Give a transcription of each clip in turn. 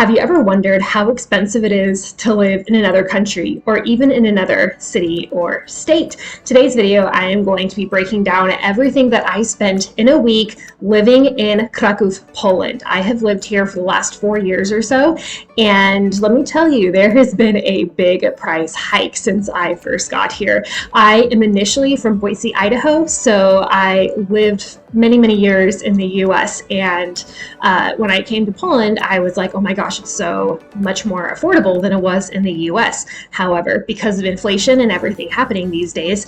Have you ever wondered how expensive it is to live in another country or even in another city or state? Today's video, I am going to be breaking down everything that I spent in a week living in Krakow, Poland. I have lived here for the last 4 years or so, and let me tell you, there has been a big price hike since I first got here. I am initially from Boise, Idaho, so I lived many years in the US, and when I came to Poland, I was like, oh my gosh, it's so much more affordable than it was in the US. However, because of inflation and everything happening these days,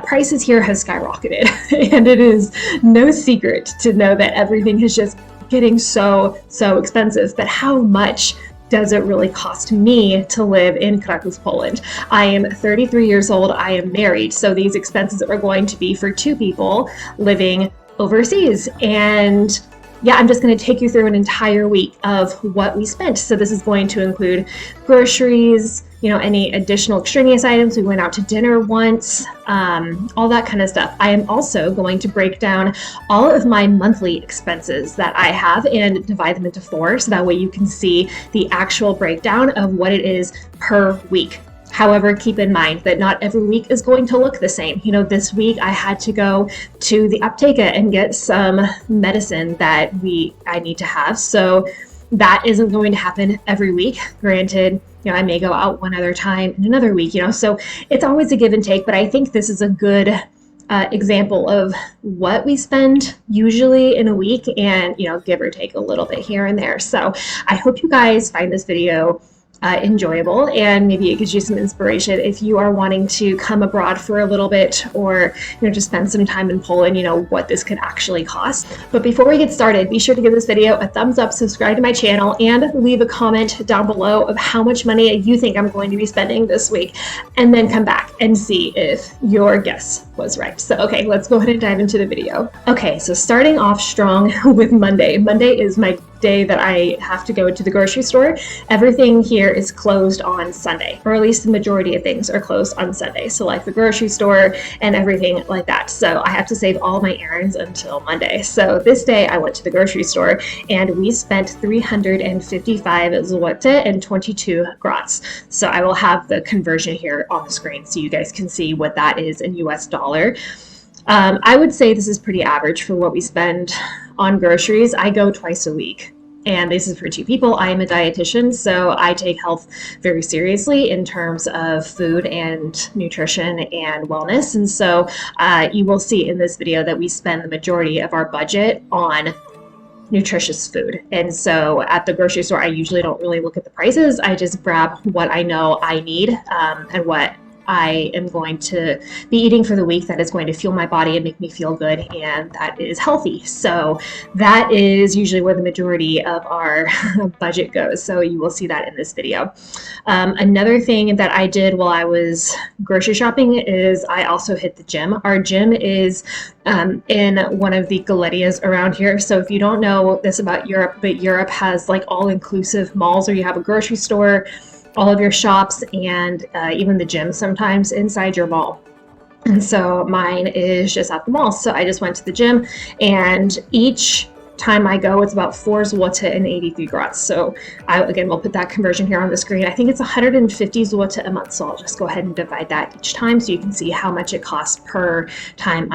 prices here have skyrocketed. And it is no secret to know that everything is just getting so expensive. But how much does it really cost me to live in Krakow, Poland? I am 33 years old. I am married. So these expenses are going to be for two people living overseas. And yeah, I'm just going to take you through an entire week of what we spent. So this is going to include groceries, any additional extraneous items. We went out to dinner once, all that kind of stuff. I am also going to break down all of my monthly expenses that I have and divide them into 4, so that way you can see the actual breakdown of what it is per week. However, keep in mind that not every week is going to look the same. This week I had to go to the apteka and get some medicine that I need to have. So that isn't going to happen every week. Granted, I may go out one other time in another week, so it's always a give and take. But I think this is a good example of what we spend usually in a week, and, give or take a little bit here and there. So I hope you guys find this video enjoyable, and maybe it gives you some inspiration if you are wanting to come abroad for a little bit, or just spend some time in Poland, what this could actually cost. But before we get started, be sure to give this video a thumbs up, subscribe to my channel, and leave a comment down below of how much money you think I'm going to be spending this week, and then come back and see if your guess was right. So okay, let's go ahead and dive into the video. Okay, so starting off strong with Monday. Monday is my day that I have to go to the grocery store. Everything here is closed on Sunday, or at least the majority of things are closed on Sunday. So like the grocery store and everything like that. So I have to save all my errands until Monday. So this day I went to the grocery store and we spent 355 zloty and 22 grots. So I will have the conversion here on the screen so you guys can see what that is in US dollar. I would say this is pretty average for what we spend on groceries. I go twice a week, and this is for 2 people. I am a dietitian, so I take health very seriously in terms of food and nutrition and wellness. And so you will see in this video that we spend the majority of our budget on nutritious food. And so at the grocery store, I usually don't really look at the prices. I just grab what I know I need and what I am going to be eating for the week that is going to fuel my body and make me feel good, and that is healthy. So that is usually where the majority of our budget goes. So you will see that in this video. Another thing that I did while I was grocery shopping is I also hit the gym. Our gym is in one of the galerías around here. So if you don't know this about Europe, but Europe has like all-inclusive malls where you have a grocery store, all of your shops, and even the gym sometimes inside your mall. And so mine is just at the mall. So I just went to the gym, and each time I go, it's about 4 zloty and 83 grots. So again, we'll put that conversion here on the screen. I think it's 150 zloty a month. So I'll just go ahead and divide that each time so you can see how much it costs per time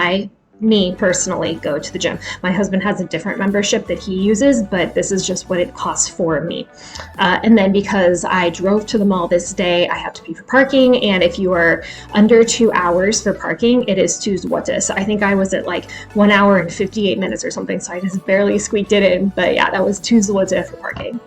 me personally go to the gym. My husband has a different membership that he uses, but this is just what it costs for me. And then because I drove to the mall this day, I have to pay for parking. And if you are under 2 hours for parking, it is 2 zloty. So I think I was at like 1 hour and 58 minutes or something. So I just barely squeaked it in. But yeah, that was 2 zloty for parking.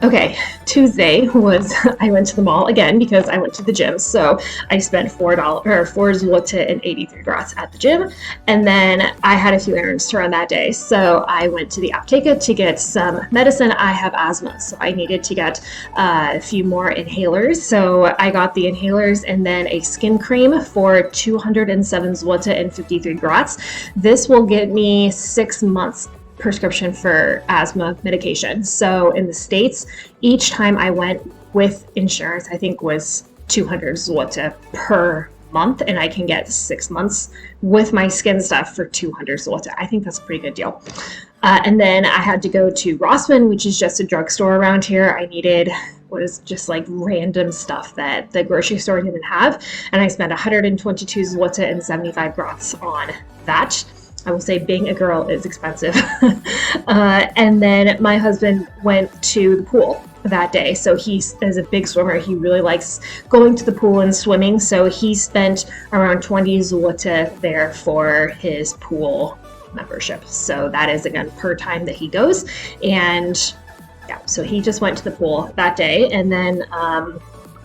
Okay, Tuesday was I went to the mall again because I went to the gym. So I spent $4 zloty and 83 grots at the gym. And then I had a few errands to run that day. So I went to the apteka to get some medicine. I have asthma, so I needed to get a few more inhalers. So I got the inhalers and then a skin cream for 207 zloty and 53 grots. This will get me 6 months prescription for asthma medication. So in the States, each time I went with insurance, I think was 200 zloty per month, and I can get 6 months with my skin stuff for 200 zloty. I think that's a pretty good deal. And then I had to go to Rossmann, which is just a drugstore around here. I needed what is just like random stuff that the grocery store didn't have. And I spent 122 zloty and 75 grots on that. I will say being a girl is expensive. And then my husband went to the pool that day. So he is a big swimmer. He really likes going to the pool and swimming. So he spent around 20 zloty there for his pool membership. So that is again per time that he goes. And yeah, so he just went to the pool that day. And then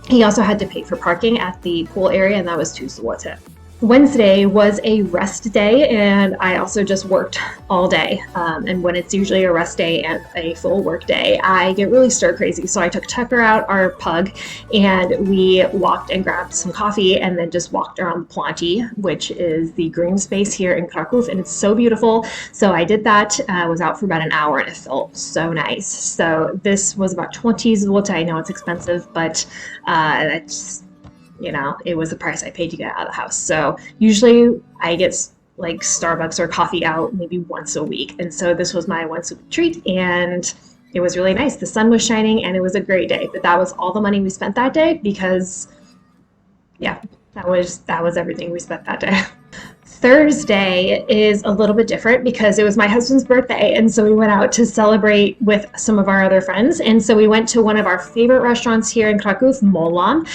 he also had to pay for parking at the pool area, and that was 2 zloty. Wednesday was a rest day, and I also just worked all day. And when it's usually a rest day and a full work day, I get really stir crazy. So I took Tucker out, our pug, and we walked and grabbed some coffee and then just walked around the Planty, which is the green space here in Krakow, and it's so beautiful. So I did that, was out for about an hour, and it felt so nice. So this was about 20 zloty. I know it's expensive, but that's, you know, it was the price I paid to get out of the house. So usually I get like Starbucks or coffee out maybe once a week. And so this was my once a week treat, and it was really nice. The sun was shining and it was a great day, but that was all the money we spent that day because yeah, that was everything we spent that day. Thursday is a little bit different because it was my husband's birthday, and so we went out to celebrate with some of our other friends. And so we went to one of our favorite restaurants here in Krakow, Millennial.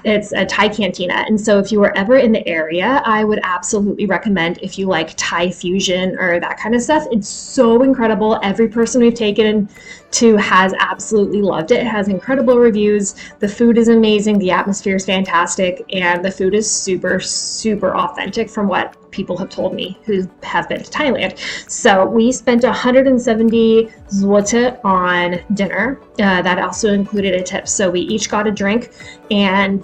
It's a Thai cantina, and so if you were ever in the area, I would absolutely recommend if you like Thai fusion or that kind of stuff. It's so incredible. Every person we've taken to has absolutely loved it. It has incredible reviews. The food is amazing. The atmosphere is fantastic, and the food is super, super authentic from what people have told me who have been to Thailand. So we spent 170 zloty on dinner. That also included a tip. So we each got a drink and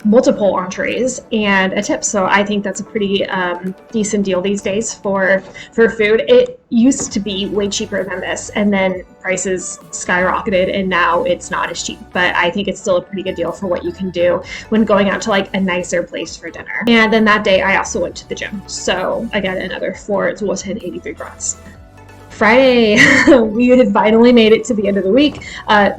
multiple entrees and a tip. So I think that's a pretty decent deal these days for food. It used to be way cheaper than this, and then prices skyrocketed, and now it's not as cheap. But I think it's still a pretty good deal for what you can do when going out to like a nicer place for dinner. And then that day I also went to the gym. So again, another 4 zloty and 83 grots. Friday, we had finally made it to the end of the week.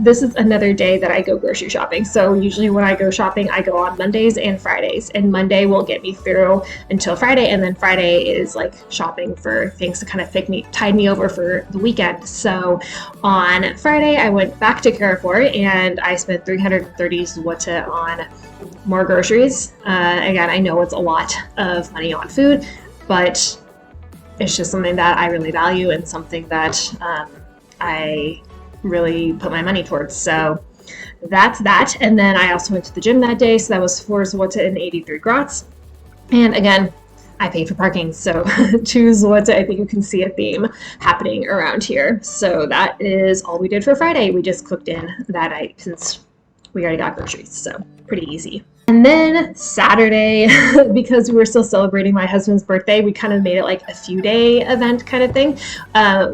This is another day that I go grocery shopping. So usually when I go shopping, I go on Mondays and Fridays, and Monday will get me through until Friday, and then Friday is like shopping for things to kind of tide me over for the weekend. So on Friday, I went back to Krakow and I spent 330 zloty on more groceries. Again, I know it's a lot of money on food, but it's just something that I really value and something that I really put my money towards. So that's that. And then I also went to the gym that day. So that was 4 zloty and 83 grots. And again, I paid for parking. So 2 zloty, I think you can see a theme happening around here. So that is all we did for Friday. We just cooked in that night since we already got groceries. So pretty easy. And then Saturday, because we were still celebrating my husband's birthday, we kind of made it like a few day event kind of thing.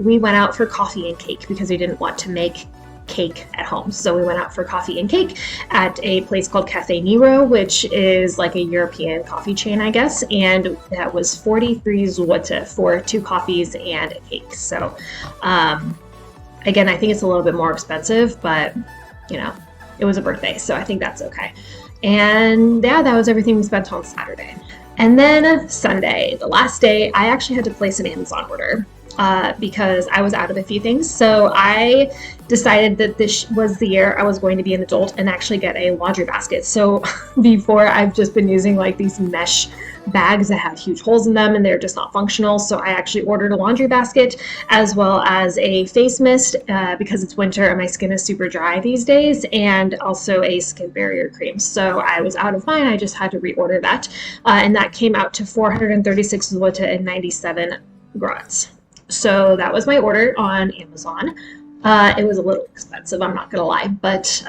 We went out for coffee and cake because we didn't want to make cake at home. So we went out for coffee and cake at a place called Cafe Nero, which is like a European coffee chain, I guess. And that was 43 zloty for 2 coffees and a cake. So again, I think it's a little bit more expensive, but you know, it was a birthday, so I think that's okay. And yeah, that was everything we spent on Saturday. And then Sunday, the last day, I actually had to place an Amazon order because I was out of a few things. So I decided that this was the year I was going to be an adult and actually get a laundry basket. So before, I've just been using like these mesh bags that have huge holes in them and they're just not functional. So I actually ordered a laundry basket as well as a face mist because it's winter and my skin is super dry these days, and also a skin barrier cream. So I was out of mine. I just had to reorder that. And that came out to 436 zloty and 97 grots. So that was my order on Amazon. It was a little expensive, I'm not gonna lie, but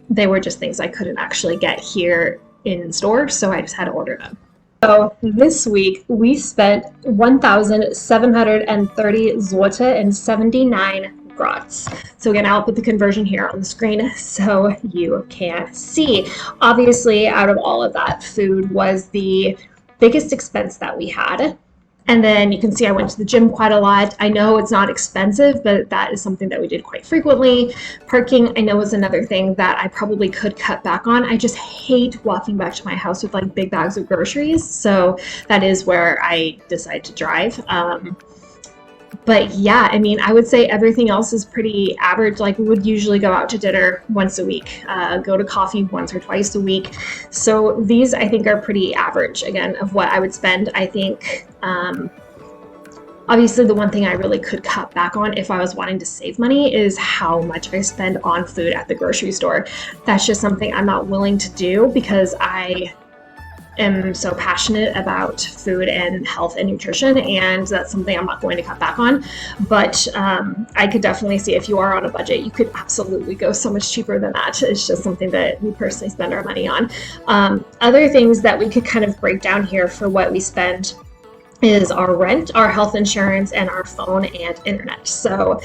they were just things I couldn't actually get here in store, so I just had to order them. So this week we spent 1,730 zloty and 79 grots. So again, I'll put the conversion here on the screen so you can see. Obviously, out of all of that, food was the biggest expense that we had. And then you can see I went to the gym quite a lot. I know it's not expensive, but that is something that we did quite frequently. Parking, I know, is another thing that I probably could cut back on. I just hate walking back to my house with like big bags of groceries. So that is where I decide to drive. But yeah, I mean, I would say everything else is pretty average. Like we would usually go out to dinner once a week, go to coffee once or twice a week. So these I think are pretty average, again, of what I would spend. I think obviously the one thing I really could cut back on if I was wanting to save money is how much I spend on food at the grocery store. That's just something I'm not willing to do because I am so passionate about food and health and nutrition, and that's something I'm not going to cut back on. But I could definitely see if you are on a budget, you could absolutely go so much cheaper than that. It's just something that we personally spend our money on. Other things that we could kind of break down here for what we spend is our rent, our health insurance, and our phone and internet. So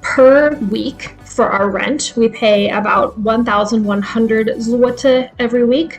per week for our rent, we pay about 1,100 zloty every week.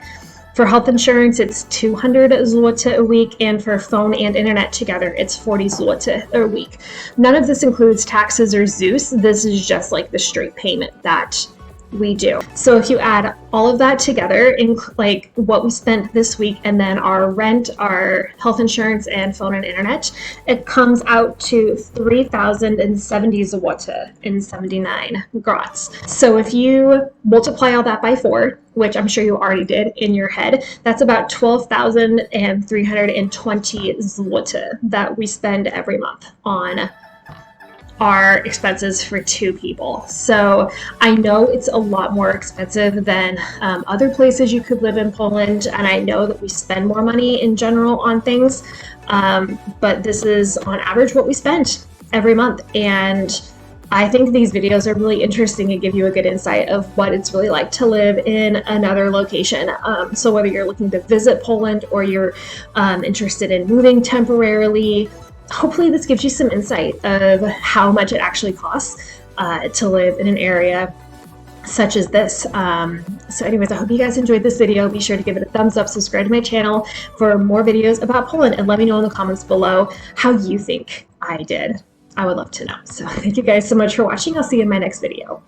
For health insurance, it's 200 zloty a week, and for phone and internet together, it's 40 zloty a week. None of this includes taxes or ZUS. This is just like the straight payment that we do. So if you add all of that together, in like what we spent this week, and then our rent, our health insurance, and phone and internet, it comes out to 3,070 zloty and 79 grots. So if you multiply all that by 4, which I'm sure you already did in your head, that's about 12,320 zloty that we spend every month on our expenses for 2 people. So I know it's a lot more expensive than other places you could live in Poland, and I know that we spend more money in general on things, but this is on average what we spend every month. And I think these videos are really interesting and give you a good insight of what it's really like to live in another location. So whether you're looking to visit Poland or you're interested in moving temporarily, hopefully this gives you some insight of how much it actually costs to live in an area such as this. So anyways, I hope you guys enjoyed this video. Be sure to give it a thumbs up, subscribe to my channel for more videos about Poland, and let me know in the comments below how you think I did. I would love to know. So thank you guys so much for watching. I'll see you in my next video.